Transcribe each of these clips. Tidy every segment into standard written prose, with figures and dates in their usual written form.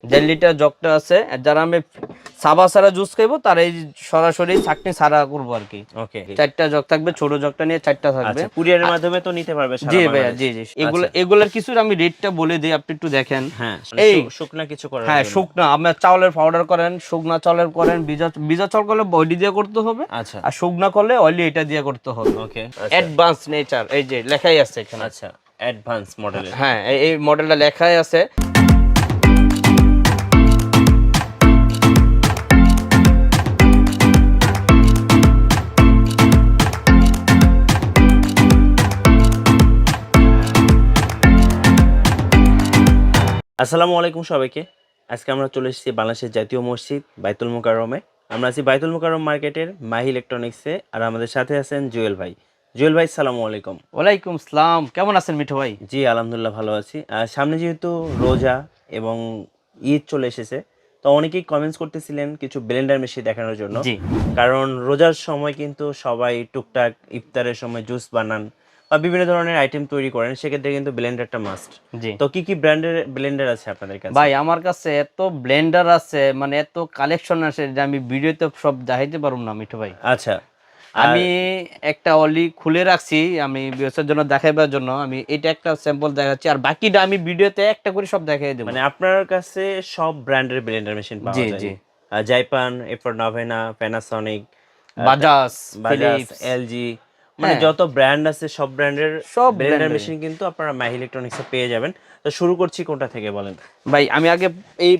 1.5 litre জগটা আছে। যারা আমি সাবা ছাড়া জুস খাইবো তারা এই সরাসরি ছাকনি ছাড়া করবো আর কি। ওকে, 4টা জগ থাকবে, ছোট জগটা নিয়ে 4টা থাকবে। আচ্ছা, কুরিয়ারের মাধ্যমে তো নিতে পারবে সারা জি ভাইয়া, বাংলাদেশ। জি জি। আচ্ছা, এগুলার কিছু আমি রেটটা বলে দিই, আপনি একটু দেখেন। হ্যাঁ, এই শুকনা কিছু করার হ্যাঁ, জন্য। শুকনা আপনার চাউলের পাউডার করেন, শুকনা চাউলের করেন, ভিজা চাউল করলে বডি দিয়ে করতে হবে, আচ্ছা, আর শুকনা করলে অয়েলি এটা দিয়ে করতে হবে। ওকে, অ্যাডভান্স নেচার, এই যে লেখাই আছে এখানে। আচ্ছা, অ্যাডভান্স মডেলের। হ্যাঁ, এই মডেলটা লেখাই আছে। আসসালামু আলাইকুম সবাইকে। আজকে আমরা চলে এসেছি বাংলাদেশের জাতীয় মসজিদ বাইতুল মুকাররমে। আমরা আছি বাইতুল মুকাররম মার্কেটের মাহি ইলেকট্রনিক্সে, আর আমাদের সাথে আছেন জুয়েল ভাই। জুয়েল ভাই, সালামু আলাইকুম। ওয়ালাইকুম আসসালাম, কেমন আছেন মিঠু ভাই? জি আলহামদুলিল্লাহ, ভালো আছি। আর সামনে যেহেতু রোজা এবং ঈদ চলে এসেছে, তো অনেকেই কমেন্টস করতেছিলেন কিছু ব্লেন্ডার মেশিন দেখানোর জন্য। জি কারণ রোজার সময় কিন্তু সবাই টুকটাক ইফতারের সময় জুস বানান বা বিভিন্ন ধরনের আইটেম তৈরি করেন, সেক্ষেত্রে কিন্তু ব্লেন্ডারটা মাস্ট। জি তো কি কি ব্র্যান্ডের ব্লেন্ডার আছে আপনাদের কাছে? ভাই, আমার কাছে এত ব্লেন্ডার আছে, মানে এত কালেকশন আছে যে আমি ভিডিওতে সব দেখাইতে পারবো না মিঠু ভাই। আচ্ছা, আর আমি একটা অলি খুলে রাখছি, আমি ভিউয়ার্সের জন্য দেখাইবার জন্য আমি এটা একটা স্যাম্পল দেখাচ্ছি, আর বাকিটা আমি ভিডিওতে একটা করে সব দেখাই দেবো। মানে আপনার কাছে সব ব্র্যান্ডের ব্লেন্ডার মেশিন পাওয়া জি যায়? জি। জাইপান, এরপর Novena, Panasonic, Bajaj, Bajaj, Philips, LG, মানে হ্যাঁ যত ব্র্যান্ড আছে সব ব্র্যান্ডের সব ব্লেন্ডার ব্র্যান্ডের। মেশিন কিন্তু আপনারা মাহি ইলেকট্রনিক্সে পেয়ে যাবেন। তো শুরু করছি কোনটা থেকে বলেন? ভাই আমি আগে এই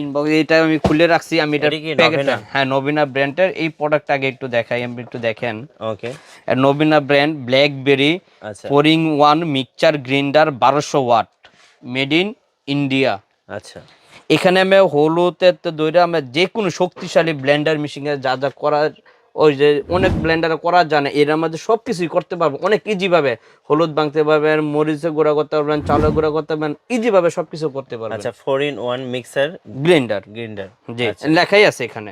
ইনবক্স এটা আমি খুলে রাখছি, আমি এটা এটা কি প্যাকেটটা, নভেনা? হ্যাঁ নবীনা ব্র্যান্ডের এই প্রোডাক্ট আগে একটু দেখাই, আমি একটু দেখেন। ওকে, নবীনা ব্র্যান্ড ব্ল্যাকবেরি আচ্ছা 4-in-1 mixture grinder 1200 watt, made in India. আচ্ছা এখানে আমি হলুদের তো দইরা আমরা যে কোনো শক্তিশালী ব্লেন্ডার মেশিনে যা যা করার, ওই যে অনেক ব্লেন্ডার করা জানে, এর মধ্যে সব কিছুই করতে পারবো অনেক ইজি ভাবে। হলুদ ভাঙতে পারবেন, মরিচের গুঁড়া করতে পারবেন, চালের গুঁড়া করতে পারবেন, ইজি ভাবে সবকিছু করতে পারবেন। আচ্ছা, 4 in 1 মিক্সার ব্লেন্ডার, গ্রাইন্ডার। জি আচ্ছা লেখাই আছে এখানে।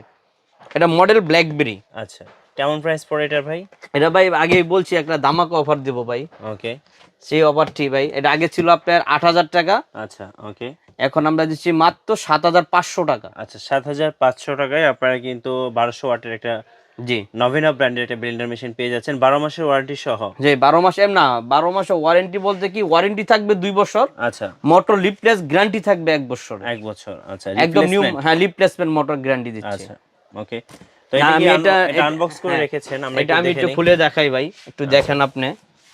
এটা মডেল ব্ল্যাকবেরি। আচ্ছা, কেমন প্রাইস পড়ে এটার ভাই? এটা ভাই আগেই বলছি একটা ধামাকা অফার দেবো ভাই। ওকে, সেই অফারটি ভাই, এটা আগে ছিল আপনার 8,000 টাকা, আচ্ছা ওকে, এখন আমরা দিচ্ছি মাত্র 7,500 টাকা। আচ্ছা 7,500 টাকায় আপনারা কিন্তু 1200 ওয়াটের একটা জি নভেনা ব্র্যান্ডের একটা ব্লেন্ডার মেশিন পেয়ে যাচ্ছেন 12 মাসের ওয়ারেন্টি সহ। যে 12 মাস এম না, 12 মাসে ওয়ারেন্টি বলতে কি, ওয়ারেন্টি থাকবে 2 বছর, আচ্ছা, মোটর রিপ্লেস গ্যারান্টি থাকবে 1 বছর। 1 বছর। আচ্ছা, একদম নিউ, রিপ্লেসমেন্ট। হ্যাঁ রিপ্লেসমেন্ট মোটর গ্যারান্টি দিচ্ছে। আচ্ছা ওকে, তো না এটা কি আমি এটা এটা আনবক্স করে হ্যাঁ, রেখেছেন, আমরা এটা একটু আমি দেখে একটু নিই খুলে দেখাই ভাই, একটু দেখেন আপনি।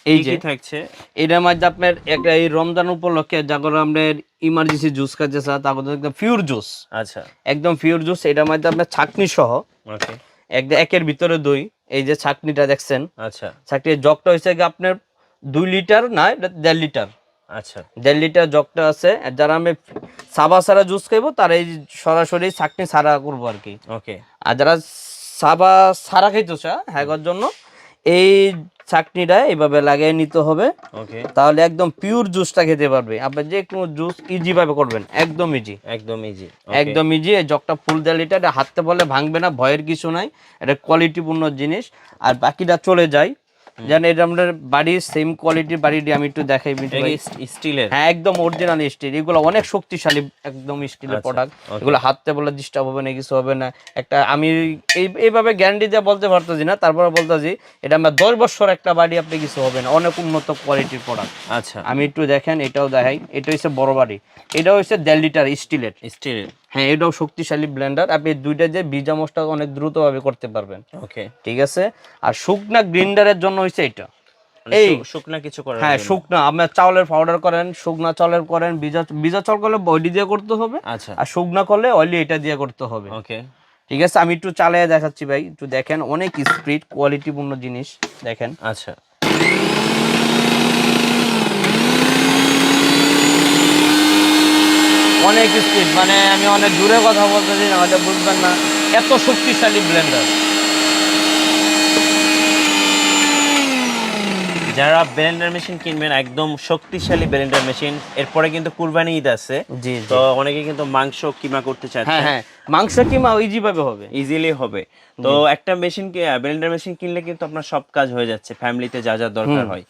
এই কি যে কি থাকছে। এটার মধ্যে আপনার একটা এই রমজান উপলক্ষে যাগর আপনার ইমার্জেন্সি জুস খাইতে চা, তারপর একদম পিওর জুস, আচ্ছা একদম পিওর জুস। এটার মধ্যে আপনার ছাকনি সহ ওকে, একের ভিতরে দই। এই যে ছাকনিটা দেখছেন, আচ্ছা ছাকনির জগটা হয়েছে কি আপনার 2 লিটার না, এটা 1.5 লিটার। আচ্ছা 1.5 লিটার জগটা আছে। আর যারা আমি সাবা ছাড়া জুস খাইবো তারা এই সরাসরি ছাকনি ছাড়া করবো আর কি। ওকে, আর যারা সাবা ছাড়া খাইতো চা, হ্যাঁ জন্য এই ছাকনিটা এইভাবে লাগিয়ে নিতে হবে, ওকে, তাহলে একদম পিওর জুসটা খেতে পারবে। আপনি যে কোনো জুস ইজি ভাবে করবেন, একদম ইজি, একদম ইজি। একদম ইজি। এই জগটা ফুল 1.5 লিটার, এটা হাতে বলে ভাঙবে না, ভয়ের কিছু নাই, এটা কোয়ালিটিপূর্ণ জিনিস। আর বাকিটা চলে যায় জানেন, এটা আমাদের বাড়ির সেম কোয়ালিটির বাড়িটি আমি একটু দেখাই মিঠু ভাই। স্টিলের? হ্যাঁ একদম অরিজিনাল স্টিল, এগুলো অনেক শক্তিশালী, একদম স্টিলের আচ্ছা, প্রোডাক্ট। ওকে, এগুলো হাতে বলে ডিস্টার্ব হবে না, কিছু হবে না। একটা আমি এইভাবে গ্যারান্টি দিয়ে বলতে পারতেছি না, তারপরে বলতেছি এটা আমরা 10 বছর একটা বাড়ি, আপনি কিছু হবে না, অনেক উন্নত কোয়ালিটির প্রোডাক্ট। আচ্ছা, আমি একটু দেখেন, এটাও দেখাই। এটা হচ্ছে বড় বাড়ি, এটা হচ্ছে 1.5 লিটার স্টিলের। স্টিলের, হ্যাঁ এটাও শক্তিশালী ব্লেন্ডার, আপনি দুইটা যে ভিজা মশলা অনেক দ্রুতভাবে করতে পারবেন। ওকে, ঠিক আছে। আর শুকনা গ্রাইন্ডারের জন্য হচ্ছে এটা, মানে এই শুকনা কিছু করার হ্যাঁ জন্য। শুকনা আপনার চাউলের পাউডার করেন, শুকনা চাউলের করেন, ভিজা চাউল করলে বডি দিয়ে করতে হবে, আচ্ছা আর শুকনা করলে অয়েলি এটা দিয়ে করতে হবে। ওকে, ঠিক আছে, আমি একটু চালিয়ে দেখাচ্ছি ভাই, একটু দেখেন, অনেক স্পিড কোয়ালিটিপূর্ণ জিনিস দেখেন। আচ্ছা অনেক স্পিড, মানে আমি অনেক দূরে কথা বলতেছি না, হয়তো বুঝবেন না, এত শক্তিশালী ব্লেন্ডার। যারা ব্লেন্ডার মেশিন কিনবেন, একদম শক্তিশালী ব্লেন্ডার মেশিন। এরপরে কিন্তু কুরবানি ঈদ আছে, জি তো জি। অনেকে কিন্তু মাংস কিমা করতে হ্যাঁ চাচ্ছে, হ্যাঁ, মাংস কিমা ইজি ভাবে হবে, ইজিলি হবে। তো একটা মেশিন ব্লেন্ডার মেশিন কিনলে কিন্তু আপনার সব কাজ হয়ে যাচ্ছে, ফ্যামিলিতে যা যা দরকার হয়।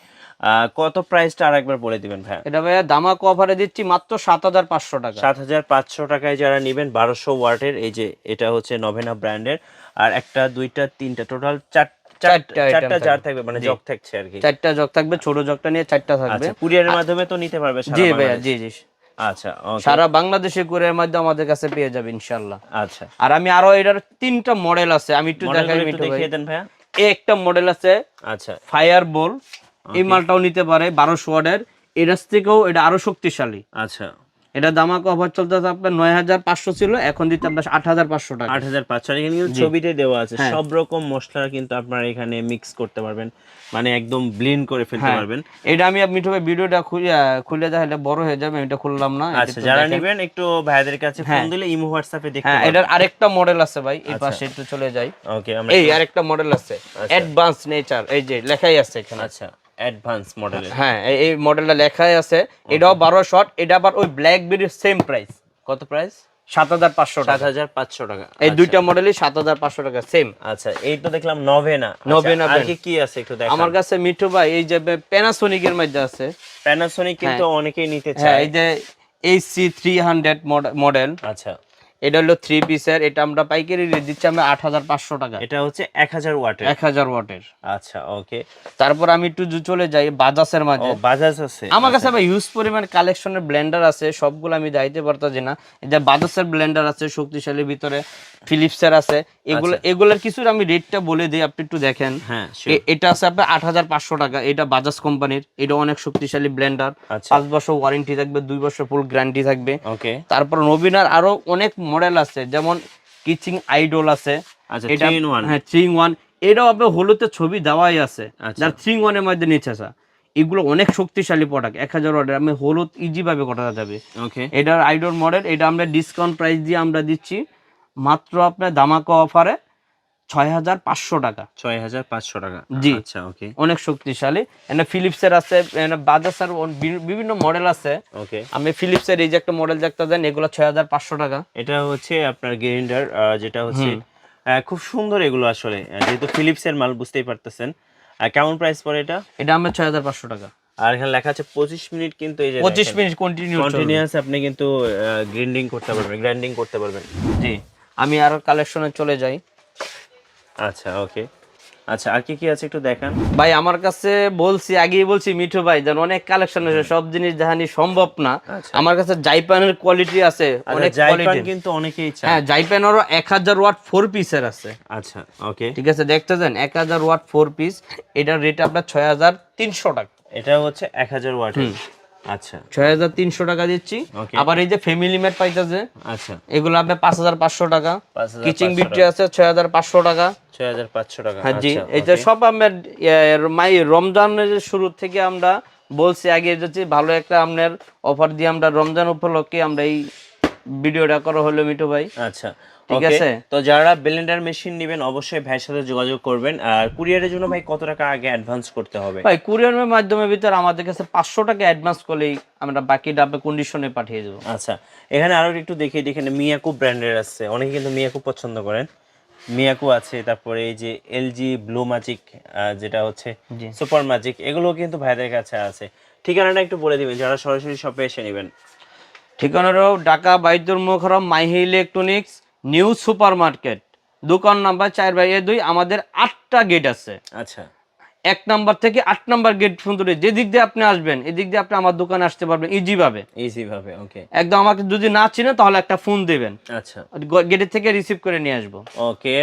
কত প্রাইসটা আরেকবার বলে দিবেন ভাই? এটা ভাইয়া দামাক অফারে দিচ্ছি মাত্র 7,500 টাকা। 7,500 টাকায় যারা নেবেন 1200 ওয়াটের, এই যে এটা হচ্ছে নভেনা ব্র্যান্ডের, আর একটা দুইটা তিনটা টোটাল চারটা জার থাকবে, মানে জগ থাকছে আর কি। 4টা জগ থাকবে, ছোট জগটা নিয়ে 4টা থাকবে। আচ্ছা, কুরিয়ারের মাধ্যমে তো নিতে পারবে সারা জি ভাইয়া, বাংলাদেশ? জি জি, আচ্ছা ওকে। সারা বাংলাদেশে কুরিয়ারের মাধ্যমে আমাদের কাছে পেয়ে যাবে ইনশাআল্লাহ। আচ্ছা, আর আমি আরো এটার 3টা মডেল আছে, আমি একটু দেখাই মডেলগুলো একটু মিঠু ভাই। দেখিয়ে দেন ভাইয়া। এই একটা মডেল আছে আচ্ছা, ফায়ার বল, এই মালটাও নিতে পারে 1200 ওয়াটের। এর থেকেও এটা আরো শক্তিশালী। আচ্ছা, এটা দামাক অফার চলতেছে আপনার 9,500 ছিল, এখন দিতে আপনার 8,500 টাকা। 8,500। এখানে কিন্তু ছবিতে দেওয়া আছে হ্যাঁ। সব রকম মশলা, কিন্তু আপনারা এখানে মিক্স করতে পারবেন, মানে একদম ব্লেন্ড করে ফেলতে হ্যাঁ, পারবেন। এটা আমি মিঠু ভাই ভিডিওটা খুলে দেখাইলে বড় হয়ে যাবে, এটা খুললাম না। আচ্ছা, যারা নেবেন একটু ভাইদের কাছে ফোন দিলে ইমো হোয়াটসঅ্যাপে দেখতে হ্যাঁ, পারবেন। এটার আরেকটা মডেল আছে ভাই, এই পাশে একটু চলে যাই। ওকে, আমরা এই আরেকটা মডেল আছে অ্যাডভান্স নেচার, এই যে লেখাই আছে এখানে। আচ্ছা, অ্যাডভান্স মডেল। হ্যাঁ, এই মডেলটা লেখাই আছে। এটাও 12 শট, এটা আবার ওই ব্ল্যাকবেরির সেম প্রাইস। কত প্রাইস? 7,500 টাকা। 7,500 টাকা। এই দুইটা মডেলই 7,500 টাকা সেম। আচ্ছা, এই তো দেখলাম নভেনা। নভেনা আর কি আছে একটু দেখান। আমার কাছে মিঠু ভাই এই যে প্যানাসোনিক এর মধ্যে আছে। প্যানাসোনিক কিন্তু অনেকেই নিতে হ্যাঁ, চায়। এই যে AC300 মডেল। আচ্ছা, এটা হলো 3 পিসের, এটা আমরা পাইকারি রেট দিচ্ছি আমরা 8,500 টাকা। এটা হচ্ছে 1000 ওয়াটের। 1000 ওয়াটের। আচ্ছা ওকে। তারপর আমি একটু চলে যাই বাজাজের মাঝে। ও, বাজাজ আছে আমার কাছে ভাই হিউজ পরিমাণ কালেকশনের ব্লেন্ডার আছে, সবগুলো আমি দাইতে পারতাছি না। এই যে বাজাজের ব্লেন্ডার আছে শক্তিশালী, ভিতরে ফিলিপসের আছে। এগুলোর কিছুর আমি রেটটা বলে দিই, আপনি একটু দেখেন। হ্যাঁ, এটা আছে আপনার 8,500 টাকা। এটা বাজাজ কোম্পানির, এটা অনেক শক্তিশালী ব্লেন্ডার। 5 বছর ওয়ারেন্টি থাকবে, 2 বছর ফুল গ্যারান্টি থাকবে। ওকে। তারপর নবীনার আরো অনেক মডেল আছে, যেমন কিচিং আইডল আছে। আচ্ছা, এটা 3 in 1। হ্যাঁ, 3 in 1। এটাও আপনার হলুদের ছবি দেওয়াই আছে, যার 3 in 1 এর মধ্যে নিচে আছে। এগুলো অনেক শক্তিশালী প্রোডাক্ট, 1000 ওয়াটের। আমি হলুদ ইজি ভাবে করা যাবে। ওকে। এটার আইডল মডেল, এটা আমরা ডিসকাউন্ট প্রাইস দিয়ে আমরা দিচ্ছি মাত্র আপনার দামাকা অফারে 6,500 টাকা। 6,500 টাকা। জি, আচ্ছা ওকে। অনেক শক্তিশালী। এখানে ফিলিপসের আছে, বাজাজের বিভিন্ন মডেল আছে। ওকে, আমি ফিলিপসের এই যে একটা মডেল দেখতে দেন, এগুলো 6,500 টাকা। এটা হচ্ছে আপনার গ্রাইন্ডার, যেটা হচ্ছে খুব সুন্দর এগুলো আসলে, যেহেতু ফিলিপসের মাল বুঝতেই পারতেছেন। কেমন প্রাইস পড়ে এটা? এটা আমরা 6,500 টাকা। আর এখানে লেখা আছে 25 মিনিট, কিন্তু এই যে 25 মিনিট কন্টিনিউয়াস আপনি কিন্তু গ্রাইন্ডিং করতে পারবেন। জি, আমি আরো কালেকশনে চলে যাই। আচ্ছা ওকে। আচ্ছা, আর কি আছে একটু দেখান ভাই। আমার কাছে আগেই বলছি মিঠু ভাই, যেন অনেক কালেকশন আছে, সব জিনিস দেখানি সম্ভব না। আমার কাছে জাইপানের কোয়ালিটি আছে, অনেক কোয়ালিটি কিন্তু অনেকেই চায়। হ্যাঁ, জাইপানেরও 1000 ওয়াট 4 পিসের আছে। আচ্ছা ওকে, ঠিক আছে, দেখতে যান 1000 ওয়াট 4 পিস। এটার রেট আপনার 6,300 টাকা। এটা হচ্ছে 1000 ওয়াটের। আচ্ছা, 6,300 টাকা দিচ্ছি। আবার এই যে ফ্যামিলি ম্যাট পাইতেছে, আচ্ছা, এগুলো আপনার 5,500 টাকা। 5,500 কিচিং বিট্রি আছে 6,500 টাকা। 6,500 টাকা। হ্যাঁ জি, এটা সব আমরা রমজানের শুরু থেকে আমরা বলছি আগে যাচ্ছি, ভালো একটা আপনার অফার দিয়ে আমরা রমজান উপলক্ষে আমরা এই ভিডিওটা করা হলো মিঠু ভাই। আচ্ছা ঠিক আছে। তো যারা ব্লেন্ডার মেশিন নেবেন অবশ্যই ভাইয়ের সাথে যোগাযোগ করবেন। আর কুরিয়ারের জন্য ভাই কত টাকা আগে অ্যাডভান্স করতে হবে? ভাই কুরিয়ারের মাধ্যমে ভিতরে আমাদের কাছে 500 টাকা অ্যাডভান্স করলেই আমরা বাকিটা আপনি কন্ডিশনে পাঠিয়ে দেবো। আচ্ছা, এখানে আরো একটু দেখিয়ে দেখেন, মিয়াকো ব্র্যান্ডের আছে, অনেকে কিন্তু মিয়াকো পছন্দ করেন। মিয়াকো আছে, তারপরে এই যে এলজি ব্লু ম্যাজিক, যেটা হচ্ছে সুপার ম্যাজিক, এগুলো কিন্তু ভাইদের কাছে আছে। ঠিকানাটা একটু বলে দিবেন যারা সরাসরি শপে এসে নেবেন। ঠিকানাটা Dhaka Baitul Mukarram Mahi electronics new super market, দোকান নাম্বার 4/2। আমাদের 8টা গেট আছে। আচ্ছা, 1 নাম্বার থেকে 8 নাম্বার গেট পর্যন্ত, যে দিক দিয়ে আপনি আসবেন এদিক দিয়ে আপনি আমার দোকানে আসতে পারবেন ইজি ভাবে। ওকে। একদম আমাকে যদি না চিনে তাহলে একটা ফোন দিবেন, আচ্ছা, গেটের থেকে রিসিভ করে নিয়ে আসবো। ওকে,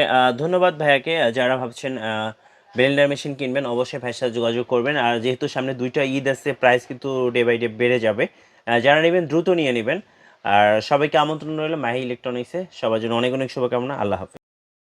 ধন্যবাদ ভাইয়াকে। যারা ভাবছেন ব্লেন্ডার মেশিন কিনবেন অবশ্যই ভাইয়ের সাথে যোগাযোগ করবেন। আর যেহেতু সামনে 2টা ঈদ আছে, প্রাইস কিন্তু ডে বাই ডে বেড়ে যাবে। যারা নেবেন দ্রুত নিয়ে নেবেন। আর সবাইকে আমন্ত্রণ রইল মাহি ইলেকট্রনিক্সে। সবার জন্য অনেক অনেক শুভকামনা। আল্লাহ হাফেজ।